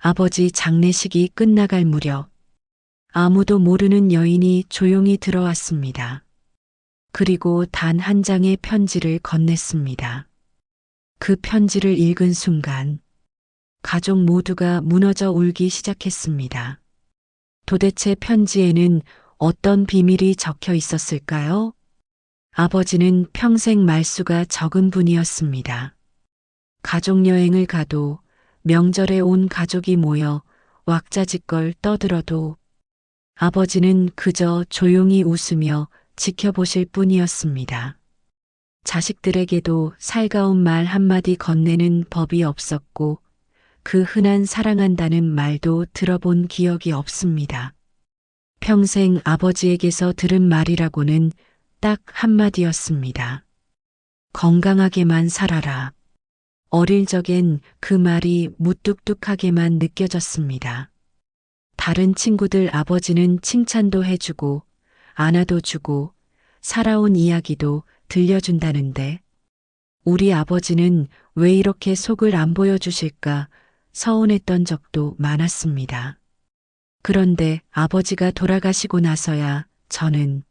아버지 장례식이 끝나갈 무렵 아무도 모르는 여인이 조용히 들어왔습니다. 그리고 단 한 장의 편지를 건넸습니다. 그 편지를 읽은 순간 가족 모두가 무너져 울기 시작했습니다. 도대체 편지에는 어떤 비밀이 적혀 있었을까요? 아버지는 평생 말수가 적은 분이었습니다. 가족 여행을 가도 명절에 온 가족이 모여 왁자지껄 떠들어도 아버지는 그저 조용히 웃으며 지켜보실 뿐이었습니다. 자식들에게도 살가운 말 한마디 건네는 법이 없었고 그 흔한 사랑한다는 말도 들어본 기억이 없습니다. 평생 아버지에게서 들은 말이라고는 딱 한마디였습니다. 건강하게만 살아라. 어릴 적엔 그 말이 무뚝뚝하게만 느껴졌습니다. 다른 친구들 아버지는 칭찬도 해주고 안아도 주고 살아온 이야기도 들려준다는데 우리 아버지는 왜 이렇게 속을 안 보여주실까 서운했던 적도 많았습니다. 그런데 아버지가 돌아가시고 나서야 저는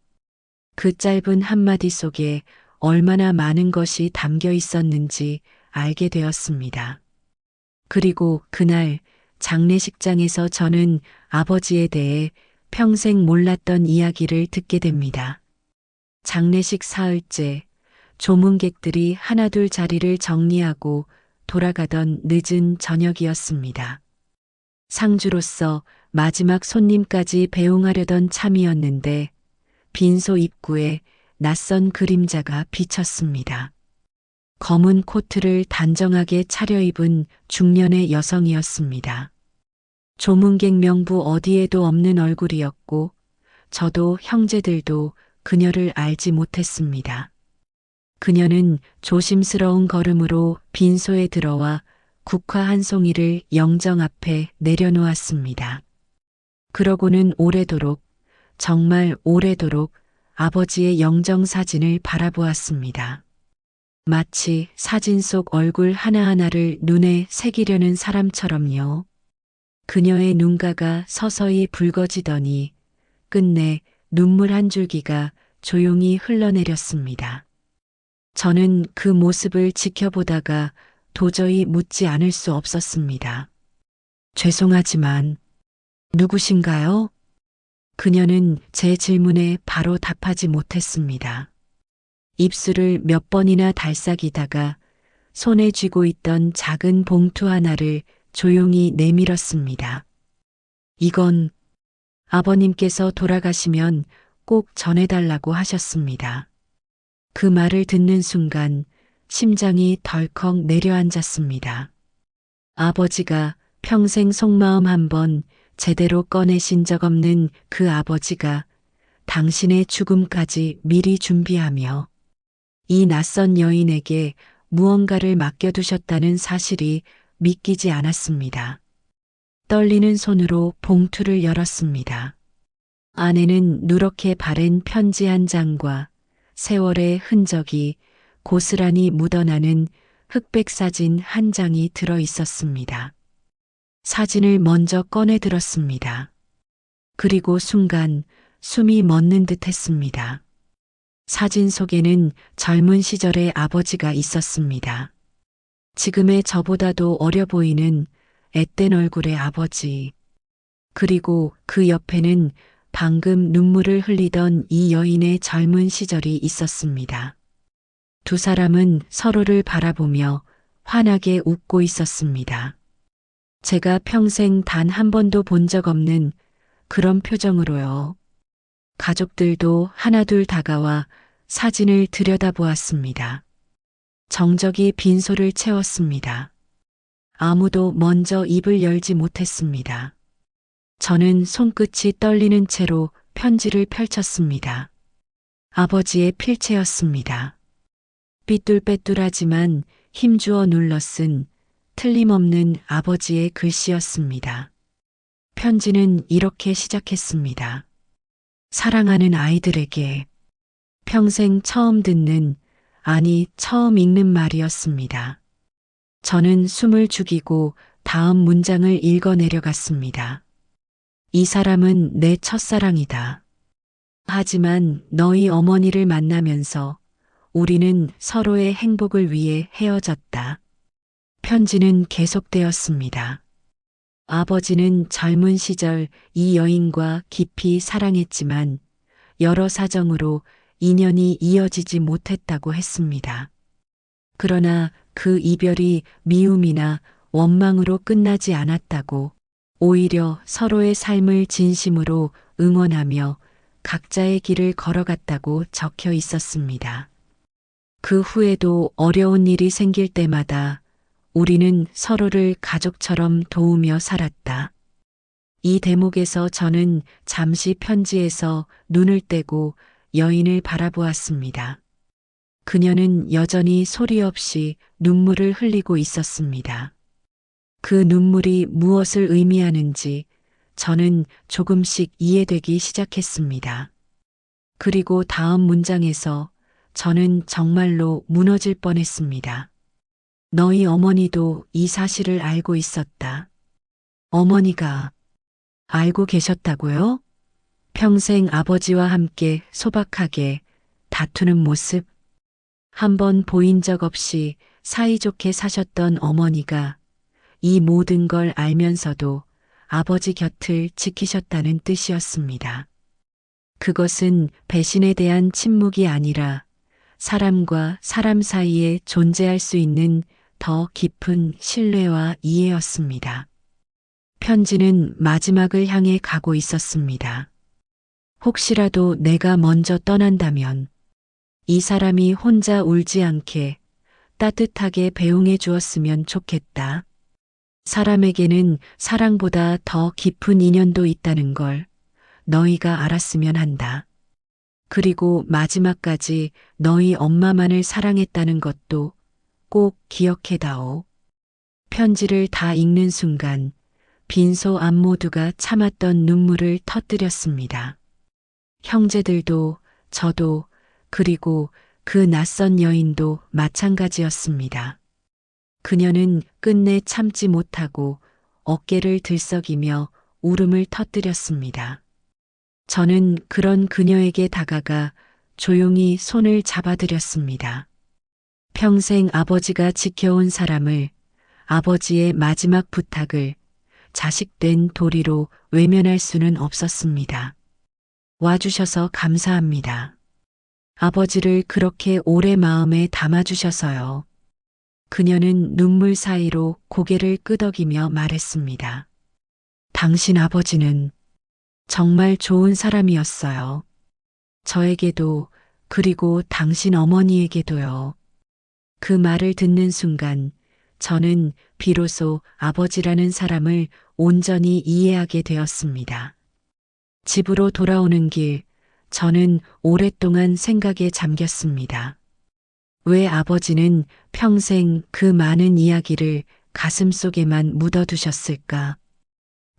그 짧은 한마디 속에 얼마나 많은 것이 담겨 있었는지 알게 되었습니다. 그리고 그날 장례식장에서 저는 아버지에 대해 평생 몰랐던 이야기를 듣게 됩니다. 장례식 사흘째 조문객들이 하나둘 자리를 정리하고 돌아가던 늦은 저녁이었습니다. 상주로서 마지막 손님까지 배웅하려던 참이었는데 빈소 입구에 낯선 그림자가 비쳤습니다. 검은 코트를 단정하게 차려입은 중년의 여성이었습니다. 조문객 명부 어디에도 없는 얼굴이었고 저도 형제들도 그녀를 알지 못했습니다. 그녀는 조심스러운 걸음으로 빈소에 들어와 국화 한 송이를 영정 앞에 내려놓았습니다. 그러고는 오래도록, 정말 오래도록 아버지의 영정 사진을 바라보았습니다. 마치 사진 속 얼굴 하나하나를 눈에 새기려는 사람처럼요. 그녀의 눈가가 서서히 붉어지더니 끝내 눈물 한 줄기가 조용히 흘러내렸습니다. 저는 그 모습을 지켜보다가 도저히 묻지 않을 수 없었습니다. 죄송하지만 누구신가요? 그녀는 제 질문에 바로 답하지 못했습니다. 입술을 몇 번이나 달싹이다가 손에 쥐고 있던 작은 봉투 하나를 조용히 내밀었습니다. 이건 아버님께서 돌아가시면 꼭 전해달라고 하셨습니다. 그 말을 듣는 순간 심장이 덜컥 내려앉았습니다. 아버지가 평생 속마음 한번 제대로 꺼내신 적 없는 그 아버지가 당신의 죽음까지 미리 준비하며 이 낯선 여인에게 무언가를 맡겨두셨다는 사실이 믿기지 않았습니다. 떨리는 손으로 봉투를 열었습니다. 안에는 누렇게 바랜 편지 한 장과 세월의 흔적이 고스란히 묻어나는 흑백 사진 한 장이 들어 있었습니다. 사진을 먼저 꺼내 들었습니다. 그리고 순간 숨이 멎는 듯 했습니다. 사진 속에는 젊은 시절의 아버지가 있었습니다. 지금의 저보다도 어려 보이는 앳된 얼굴의 아버지. 그리고 그 옆에는 방금 눈물을 흘리던 이 여인의 젊은 시절이 있었습니다. 두 사람은 서로를 바라보며 환하게 웃고 있었습니다. 제가 평생 단 한 번도 본 적 없는 그런 표정으로요. 가족들도 하나둘 다가와 사진을 들여다보았습니다. 정적이 빈소를 채웠습니다. 아무도 먼저 입을 열지 못했습니다. 저는 손끝이 떨리는 채로 편지를 펼쳤습니다. 아버지의 필체였습니다. 삐뚤빼뚤하지만 힘주어 눌러 쓴 틀림없는 아버지의 글씨였습니다. 편지는 이렇게 시작했습니다. 사랑하는 아이들에게 평생 처음 듣는, 아니 처음 읽는 말이었습니다. 저는 숨을 죽이고 다음 문장을 읽어 내려갔습니다. 이 사람은 내 첫사랑이다. 하지만 너희 어머니를 만나면서 우리는 서로의 행복을 위해 헤어졌다. 편지는 계속되었습니다. 아버지는 젊은 시절 이 여인과 깊이 사랑했지만 여러 사정으로 인연이 이어지지 못했다고 했습니다. 그러나 그 이별이 미움이나 원망으로 끝나지 않았다고, 오히려 서로의 삶을 진심으로 응원하며 각자의 길을 걸어갔다고 적혀 있었습니다. 그 후에도 어려운 일이 생길 때마다 우리는 서로를 가족처럼 도우며 살았다. 이 대목에서 저는 잠시 편지에서 눈을 떼고 여인을 바라보았습니다. 그녀는 여전히 소리 없이 눈물을 흘리고 있었습니다. 그 눈물이 무엇을 의미하는지 저는 조금씩 이해되기 시작했습니다. 그리고 다음 문장에서 저는 정말로 무너질 뻔했습니다. 너희 어머니도 이 사실을 알고 있었다. 어머니가 알고 계셨다고요? 평생 아버지와 함께 소박하게 다투는 모습, 한 번 보인 적 없이 사이좋게 사셨던 어머니가 이 모든 걸 알면서도 아버지 곁을 지키셨다는 뜻이었습니다. 그것은 배신에 대한 침묵이 아니라 사람과 사람 사이에 존재할 수 있는 더 깊은 신뢰와 이해였습니다. 편지는 마지막을 향해 가고 있었습니다. 혹시라도 내가 먼저 떠난다면 이 사람이 혼자 울지 않게 따뜻하게 배웅해 주었으면 좋겠다. 사람에게는 사랑보다 더 깊은 인연도 있다는 걸 너희가 알았으면 한다. 그리고 마지막까지 너희 엄마만을 사랑했다는 것도 꼭 기억해다오. 편지를 다 읽는 순간 빈소 앞 모두가 참았던 눈물을 터뜨렸습니다. 형제들도 저도 그리고 그 낯선 여인도 마찬가지였습니다. 그녀는 끝내 참지 못하고 어깨를 들썩이며 울음을 터뜨렸습니다. 저는 그런 그녀에게 다가가 조용히 손을 잡아드렸습니다. 평생 아버지가 지켜온 사람을, 아버지의 마지막 부탁을 자식된 도리로 외면할 수는 없었습니다. 와주셔서 감사합니다. 아버지를 그렇게 오래 마음에 담아주셔서요. 그녀는 눈물 사이로 고개를 끄덕이며 말했습니다. 당신 아버지는 정말 좋은 사람이었어요. 저에게도, 그리고 당신 어머니에게도요. 그 말을 듣는 순간 저는 비로소 아버지라는 사람을 온전히 이해하게 되었습니다. 집으로 돌아오는 길, 저는 오랫동안 생각에 잠겼습니다. 왜 아버지는 평생 그 많은 이야기를 가슴속에만 묻어두셨을까?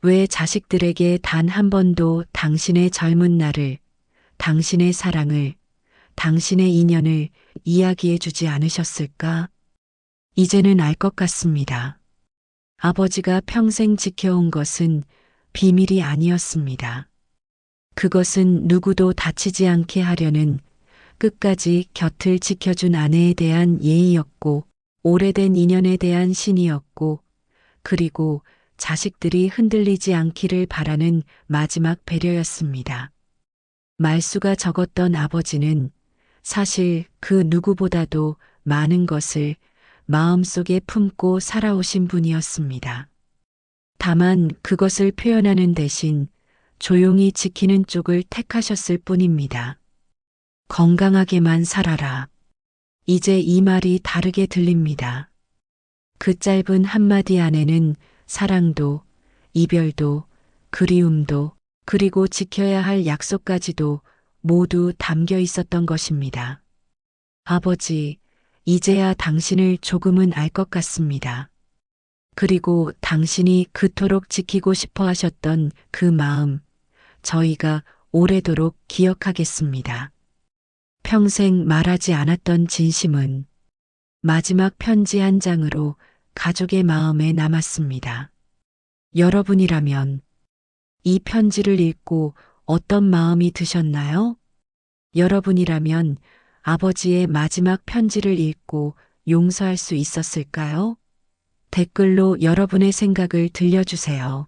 왜 자식들에게 단 한 번도 당신의 젊은 날을, 당신의 사랑을, 당신의 인연을 이야기해 주지 않으셨을까? 이제는 알 것 같습니다. 아버지가 평생 지켜온 것은 비밀이 아니었습니다. 그것은 누구도 다치지 않게 하려는 끝까지 곁을 지켜준 아내에 대한 예의였고, 오래된 인연에 대한 신이었고, 그리고 자식들이 흔들리지 않기를 바라는 마지막 배려였습니다. 말수가 적었던 아버지는 사실 그 누구보다도 많은 것을 마음속에 품고 살아오신 분이었습니다. 다만 그것을 표현하는 대신 조용히 지키는 쪽을 택하셨을 뿐입니다. 건강하게만 살아라. 이제 이 말이 다르게 들립니다. 그 짧은 한마디 안에는 사랑도, 이별도, 그리움도, 그리고 지켜야 할 약속까지도 모두 담겨 있었던 것입니다. 아버지, 이제야 당신을 조금은 알 것 같습니다. 그리고 당신이 그토록 지키고 싶어 하셨던 그 마음, 저희가 오래도록 기억하겠습니다. 평생 말하지 않았던 진심은 마지막 편지 한 장으로 가족의 마음에 남았습니다. 여러분이라면 이 편지를 읽고 어떤 마음이 드셨나요? 여러분이라면 아버지의 마지막 편지를 읽고 용서할 수 있었을까요? 댓글로 여러분의 생각을 들려주세요.